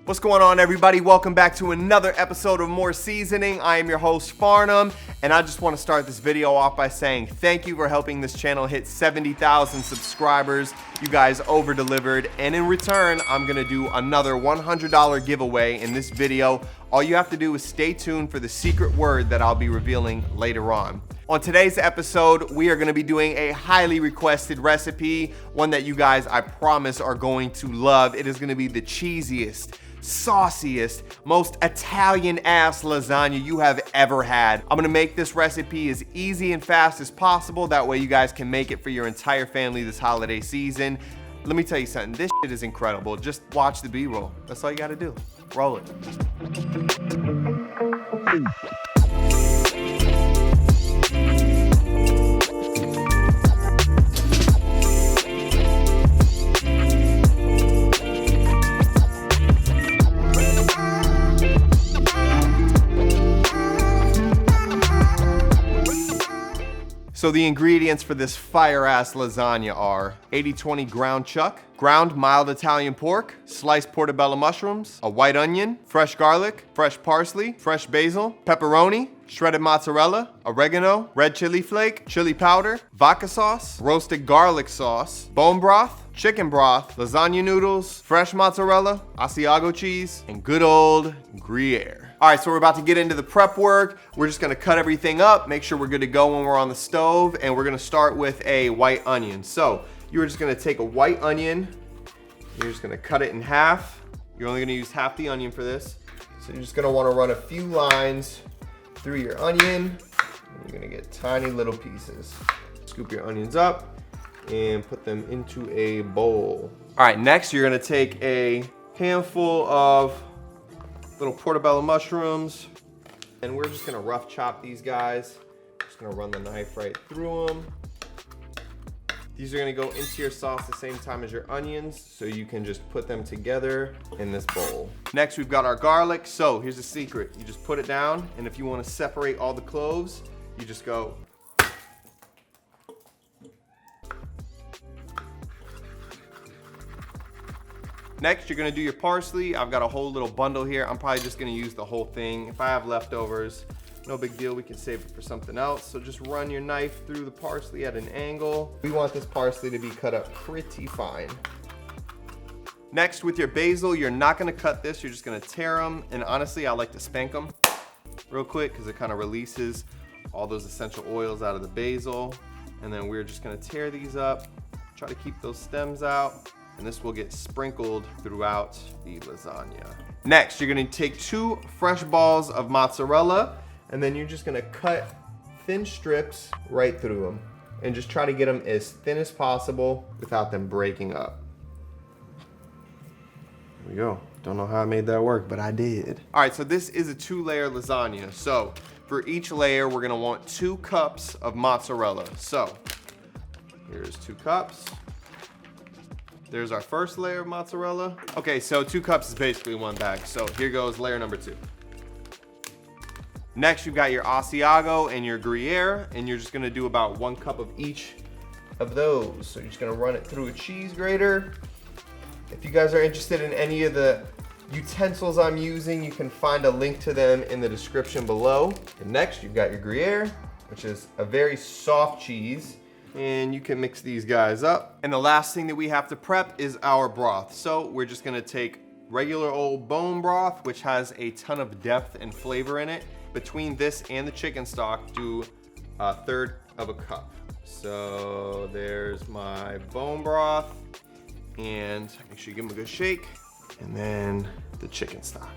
What's going on, everybody? Welcome back to another episode of More Seasoning. I am your host, Farnum, and I just want to start this video off by saying thank you for helping this channel hit 70,000 subscribers. You guys over-delivered, and in return, I'm gonna do another $100 giveaway in this video. All you have to do is stay tuned for the secret word that I'll be revealing later on. On today's episode, we are gonna be doing a highly requested recipe, one that you guys, I promise, are going to love. It is gonna be the cheesiest, sauciest, most Italian-ass lasagna you have ever had. I'm gonna make this recipe as easy and fast as possible. That way you guys can make it for your entire family this holiday season. Let me tell you something, this shit is incredible. Just watch the B-roll. That's all you gotta do. Roll it. So the ingredients for this fire-ass lasagna are 80-20 ground chuck, ground mild Italian pork, sliced portobello mushrooms, a white onion, fresh garlic, fresh parsley, fresh basil, pepperoni, shredded mozzarella, oregano, red chili flake, chili powder, vodka sauce, roasted garlic sauce, bone broth, chicken broth, lasagna noodles, fresh mozzarella, Asiago cheese, and good old Gruyere. All right, so we're about to get into the prep work. We're just gonna cut everything up, make sure we're good to go when we're on the stove, and we're gonna start with a white onion. So you're just gonna take a white onion, you're just gonna cut it in half. You're only gonna use half the onion for this. So you're just gonna wanna run a few lines through your onion, and you're gonna get tiny little pieces. Scoop your onions up and put them into a bowl. All right, next you're gonna take a handful of little portobello mushrooms, and we're just gonna rough chop these guys. Just gonna run the knife right through them. These are gonna go into your sauce the same time as your onions, so you can just put them together in this bowl. Next, we've got our garlic. So here's the secret. You just put it down, and if you wanna separate all the cloves, you just go. Next, you're gonna do your parsley. I've got a whole little bundle here. I'm probably just gonna use the whole thing. If I have leftovers, no big deal, we can save it for something else. So just run your knife through the parsley at an angle. We want this parsley to be cut up pretty fine. Next, with your basil, you're not gonna cut this, you're just gonna tear them. And honestly, I like to spank them real quick because it kind of releases all those essential oils out of the basil. And then we're just gonna tear these up, try to keep those stems out, and this will get sprinkled throughout the lasagna. Next, you're gonna take 2 fresh balls of mozzarella, and then you're just gonna cut thin strips right through them, and just try to get them as thin as possible without them breaking up. There we go. Don't know how I made that work, but I did. All right, so this is a 2-layer lasagna. So for each layer, we're gonna want 2 cups of mozzarella. So here's 2 cups. There's our first layer of mozzarella. Okay, so 2 cups is basically 1 bag. So here goes layer number 2. Next, you've got your Asiago and your Gruyere, and you're just gonna do about 1 cup of each of those. So you're just gonna run it through a cheese grater. If you guys are interested in any of the utensils I'm using, you can find a link to them in the description below. And next, you've got your Gruyere, which is a very soft cheese. And you can mix these guys up. And the last thing that we have to prep is our broth. So we're just gonna take regular old bone broth, which has a ton of depth and flavor in it. Between this and the chicken stock, do 1/3 of a cup. So there's my bone broth, and make sure you give them a good shake. And then the chicken stock.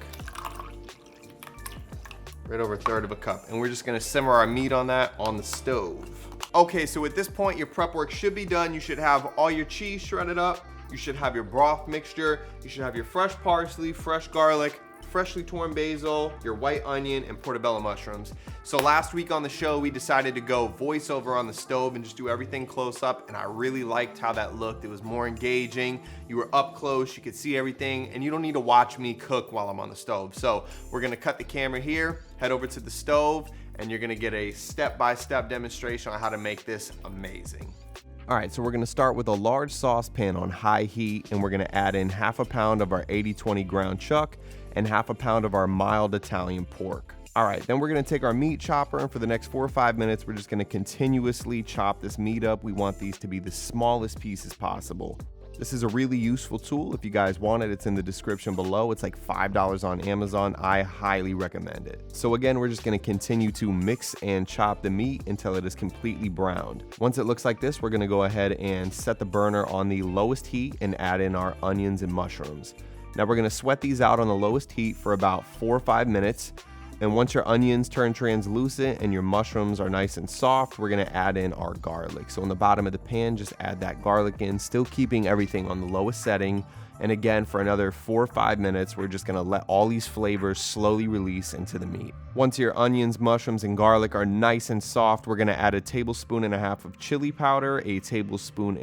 Right over 1/3 of a cup. And we're just gonna simmer our meat on that on the stove. Okay, so at this point, your prep work should be done. You should have all your cheese shredded up. You should have your broth mixture. You should have your fresh parsley, fresh garlic, freshly torn basil, your white onion, and portobello mushrooms. So last week on the show, we decided to go voiceover on the stove and just do everything close up, and I really liked how that looked. It was more engaging. You were up close, you could see everything, and you don't need to watch me cook while I'm on the stove. So we're gonna cut the camera here, head over to the stove, and you're gonna get a step-by-step demonstration on how to make this amazing. All right, so we're gonna start with a large saucepan on high heat, and we're gonna add in half a pound of our 80/20 ground chuck and half a pound of our mild Italian pork. All right, then we're gonna take our meat chopper, and for the next 4 or 5 minutes, we're just gonna continuously chop this meat up. We want these to be the smallest pieces possible. This is a really useful tool. If you guys want it, it's in the description below. It's like $5 on Amazon. I highly recommend it. So again, we're just gonna continue to mix and chop the meat until it is completely browned. Once it looks like this, we're gonna go ahead and set the burner on the lowest heat and add in our onions and mushrooms. Now we're gonna sweat these out on the lowest heat for about 4 or 5 minutes. And once your onions turn translucent and your mushrooms are nice and soft, we're gonna add in our garlic. So in the bottom of the pan, just add that garlic in, still keeping everything on the lowest setting. And again, for another 4 or 5 minutes, we're just gonna let all these flavors slowly release into the meat. Once your onions, mushrooms, and garlic are nice and soft, we're gonna add 1.5 tablespoons of chili powder, 1.5 tablespoons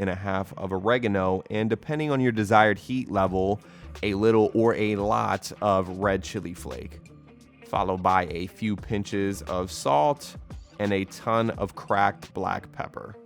of oregano, and depending on your desired heat level, a little or a lot of red chili flake, followed by a few pinches of salt and a ton of cracked black pepper.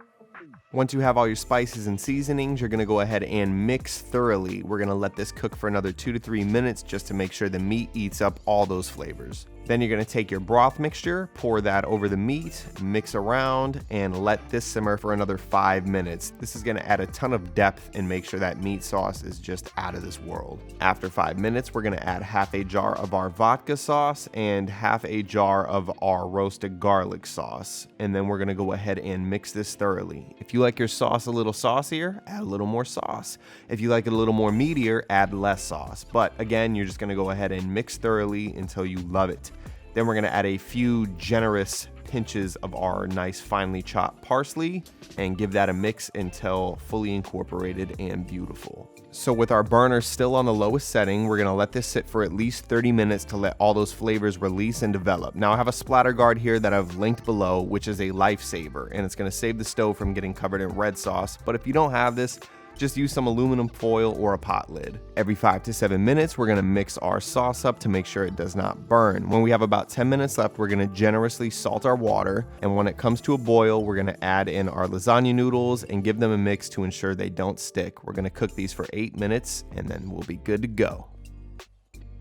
Once you have all your spices and seasonings, you're gonna go ahead and mix thoroughly. We're gonna let this cook for another 2 to 3 minutes just to make sure the meat eats up all those flavors. Then you're gonna take your broth mixture, pour that over the meat, mix around, and let this simmer for another 5 minutes. This is gonna add a ton of depth and make sure that meat sauce is just out of this world. After 5 minutes, we're gonna add half a jar of our vodka sauce and half a jar of our roasted garlic sauce. And then we're gonna go ahead and mix this thoroughly. If you like your sauce a little saucier, add a little more sauce. If you like it a little more meatier, add less sauce. But again, you're just gonna go ahead and mix thoroughly until you love it. Then we're gonna add a few generous pinches of our nice finely chopped parsley and give that a mix until fully incorporated and beautiful. So with our burner still on the lowest setting, we're gonna let this sit for at least 30 minutes to let all those flavors release and develop. Now I have a splatter guard here that I've linked below, which is a lifesaver, and it's gonna save the stove from getting covered in red sauce. But if you don't have this, just use some aluminum foil or a pot lid. Every 5 to 7 minutes, we're gonna mix our sauce up to make sure it does not burn. When we have about 10 minutes left, we're gonna generously salt our water. And when it comes to a boil, we're gonna add in our lasagna noodles and give them a mix to ensure they don't stick. We're gonna cook these for 8 minutes and then we'll be good to go.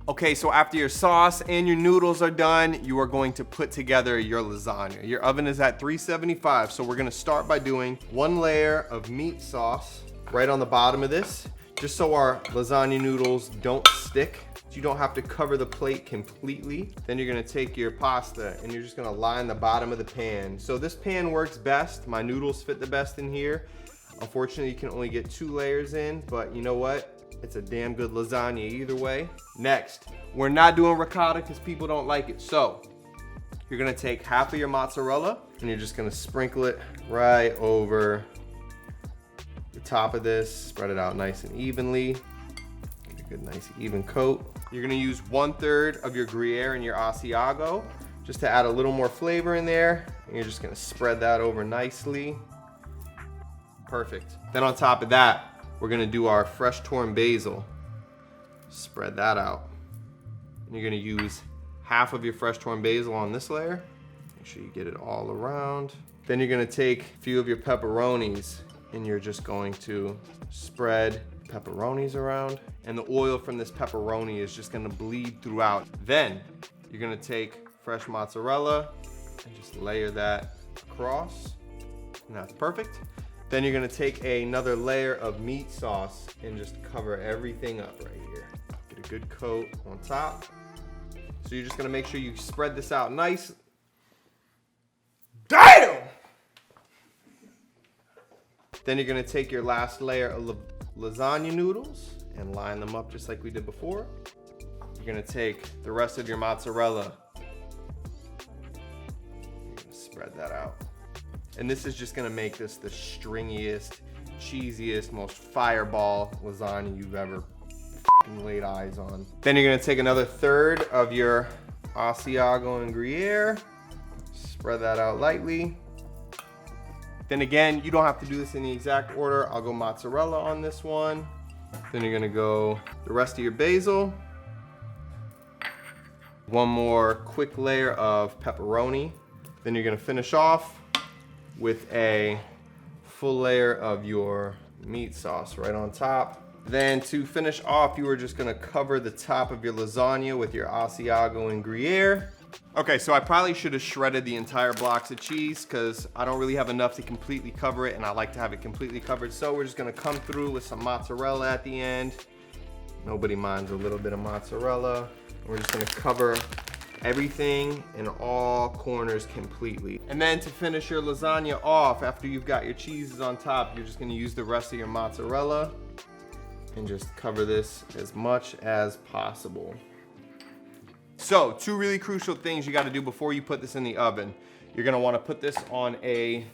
Okay, so after your sauce and your noodles are done, you are going to put together your lasagna. Your oven is at 375, so we're gonna start by doing 1 layer of meat sauce right on the bottom of this, just so our lasagna noodles don't stick. You don't have to cover the plate completely. Then you're gonna take your pasta and you're just gonna line the bottom of the pan. So this pan works best. My noodles fit the best in here. Unfortunately, you can only get 2 layers in, but you know what? It's a damn good lasagna either way. Next, we're not doing ricotta because people don't like it. So you're gonna take half of your mozzarella and you're just gonna sprinkle it right over the top of this, spread it out nice and evenly. Get a good nice even coat. You're gonna use 1/3 of your Gruyere and your Asiago just to add a little more flavor in there. And you're just gonna spread that over nicely. Perfect. Then on top of that, we're gonna do our fresh torn basil. Spread that out. And you're gonna use half of your fresh torn basil on this layer. Make sure you get it all around. Then you're gonna take a few of your pepperonis and you're just going to spread pepperonis around, and the oil from this pepperoni is just gonna bleed throughout. Then you're gonna take fresh mozzarella and just layer that across, and that's perfect. Then you're gonna take another layer of meat sauce and just cover everything up right here. Get a good coat on top. So you're just gonna make sure you spread this out nice. Damn! Then you're gonna take your last layer of lasagna noodles and line them up just like we did before. You're gonna take the rest of your mozzarella. You're gonna spread that out. And this is just gonna make this the stringiest, cheesiest, most fireball lasagna you've ever fucking laid eyes on. Then you're gonna take another 1/3 of your Asiago and Gruyere. Spread that out lightly. Then again, you don't have to do this in the exact order. I'll go mozzarella on this one. Then you're gonna go the rest of your basil. One more quick layer of pepperoni. Then you're gonna finish off with a full layer of your meat sauce right on top. Then to finish off, you are just gonna cover the top of your lasagna with your Asiago and Gruyere. Okay, so I probably should have shredded the entire blocks of cheese because I don't really have enough to completely cover it, and I like to have it completely covered. So we're just gonna come through with some mozzarella at the end. Nobody minds a little bit of mozzarella. We're just gonna cover everything in all corners completely. And then to finish your lasagna off, after you've got your cheeses on top, you're just gonna use the rest of your mozzarella and just cover this as much as possible. So, two really crucial things you gotta do before you put this in the oven. You're gonna wanna put this on a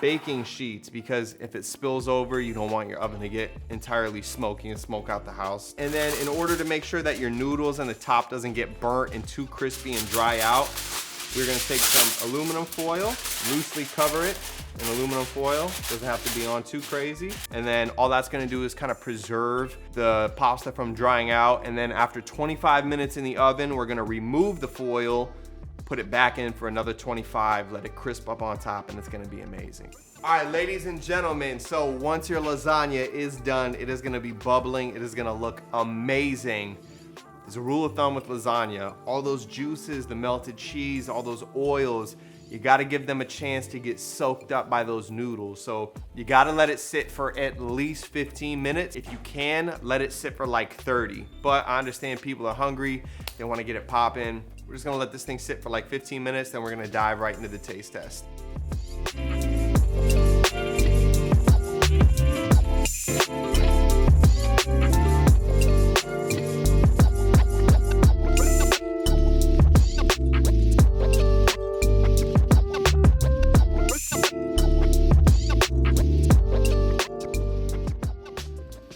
baking sheet because if it spills over, you don't want your oven to get entirely smoky and smoke out the house. And then in order to make sure that your noodles and the top doesn't get burnt and too crispy and dry out, we're gonna take some aluminum foil, loosely cover it in aluminum foil. Doesn't have to be on too crazy. And then all that's gonna do is kind of preserve the pasta from drying out. And then after 25 minutes in the oven, we're gonna remove the foil, put it back in for another 25, let it crisp up on top, and it's gonna be amazing. All right, ladies and gentlemen, so once your lasagna is done, it is gonna be bubbling, it is gonna look amazing. There's a rule of thumb with lasagna. All those juices, the melted cheese, all those oils, you gotta give them a chance to get soaked up by those noodles. So you gotta let it sit for at least 15 minutes. If you can, let it sit for like 30. But I understand people are hungry, they wanna get it popping. We're just gonna let this thing sit for like 15 minutes, then we're gonna dive right into the taste test.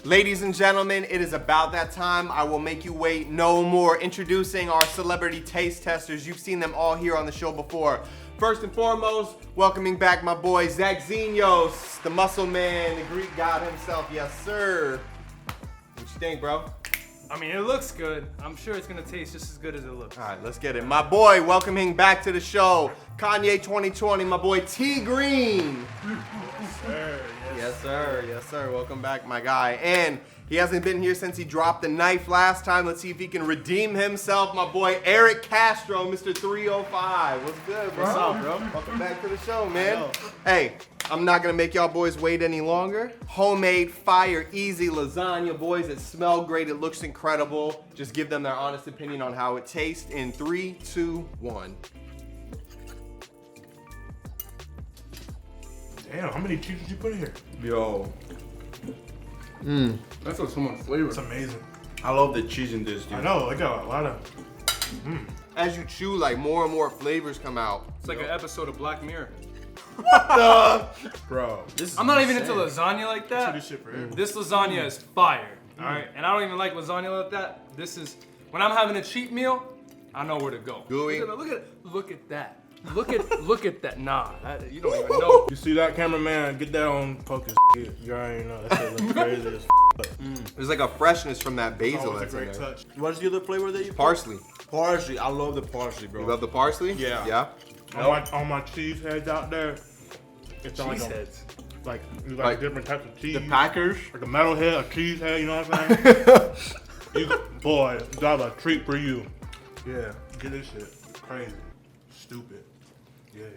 Ladies and gentlemen, it is about that time. I will make you wait no more. Introducing our celebrity taste testers. You've seen them all here on the show before. First and foremost, welcoming back my boy Zach Xenios, the muscle man, the Greek god himself. Yes, sir. What you think, bro? I mean, it looks good. I'm sure it's gonna taste just as good as it looks. All right, let's get it. My boy, welcoming back to the show, Kanye 2020, my boy T Green. Yes, sir. Yes, sir. Yes, sir. Welcome back, my guy. And he hasn't been here since he dropped the knife last time. Let's see if he can redeem himself. My boy Eric Castro, Mr. 305. What's good, bro? What's up, bro? Welcome back to the show, man. Hey, I'm not gonna make y'all boys wait any longer. Homemade, fire, easy lasagna, boys. It smells great. It looks incredible. Just give them their honest opinion on how it tastes in 3, 2, 1. Damn, how many cheese did you put in here? Yo, That's so much flavor. It's amazing. I love the cheese in this, dude. I know, I got a lot of. As you chew, like more and more flavors come out. It's like an episode of Black Mirror. Bro, this is I'm not even insane. into lasagna like that. This shit for him. This lasagna is fire. All right, and I don't even like lasagna like that. This is when I'm having a cheap meal, I know where to go. Gooey. Look at that. Look at that. Nah, you don't even know. You see that, cameraman? Get that on focus. You already know that shit looks crazy as There's like a freshness from that basil Always a that's in great there. touch. What's the other flavor that you put? Parsley. Parsley. I love the parsley, bro. You love the parsley? Yeah. Yeah? On my cheese heads out there, it's Cheese like heads. like different types of cheese. The Packers. Like a metal head, a cheese head. You know what I'm saying? Boy, that was a treat for you. Yeah, get this shit. Crazy, stupid. Yeah.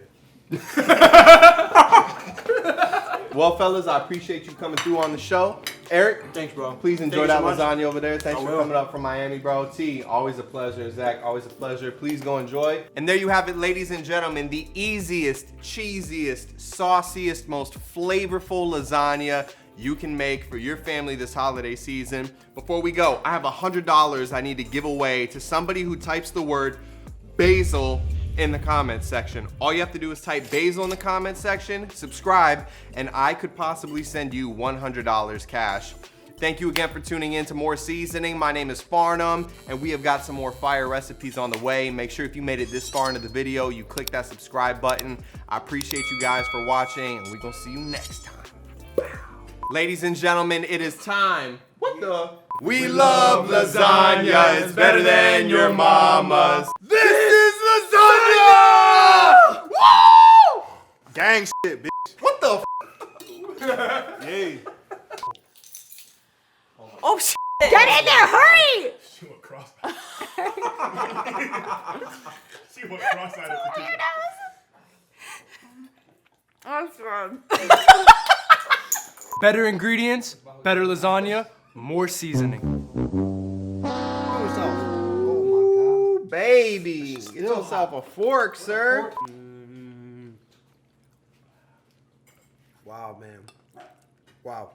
Well, fellas, I appreciate you coming through on the show. Eric, Thanks, bro. please enjoy Thank that you so much. lasagna over there. Thanks I for will. coming up from Miami, bro. T, always a pleasure. Zach, always a pleasure. Please go enjoy. And there you have it, ladies and gentlemen, the easiest, cheesiest, sauciest, most flavorful lasagna you can make for your family this holiday season. Before we go, I have $100 I need to give away to somebody who types the word basil in the comments section. All you have to do is type basil in the comments section, subscribe, and I could possibly send you $100 cash. Thank you again for tuning in to More Seasoning. My name is Farnum, and we have got some more fire recipes on the way. Make sure if you made it this far into the video, you click that subscribe button. I appreciate you guys for watching, and we're gonna see you next time. Wow. Ladies and gentlemen, it is time. What the? We love lasagna. It's better than your mama's. This is lasagna! Woo! Gang shit, bitch. What the? Yay. Oh shit! Get in there, hurry! She went cross-eyed. She went cross-eyed at the kitchen. I'm sorry. Better ingredients, better lasagna, more seasoning. Ooh, baby. Get yourself a fork, sir. Wow, man. Wow.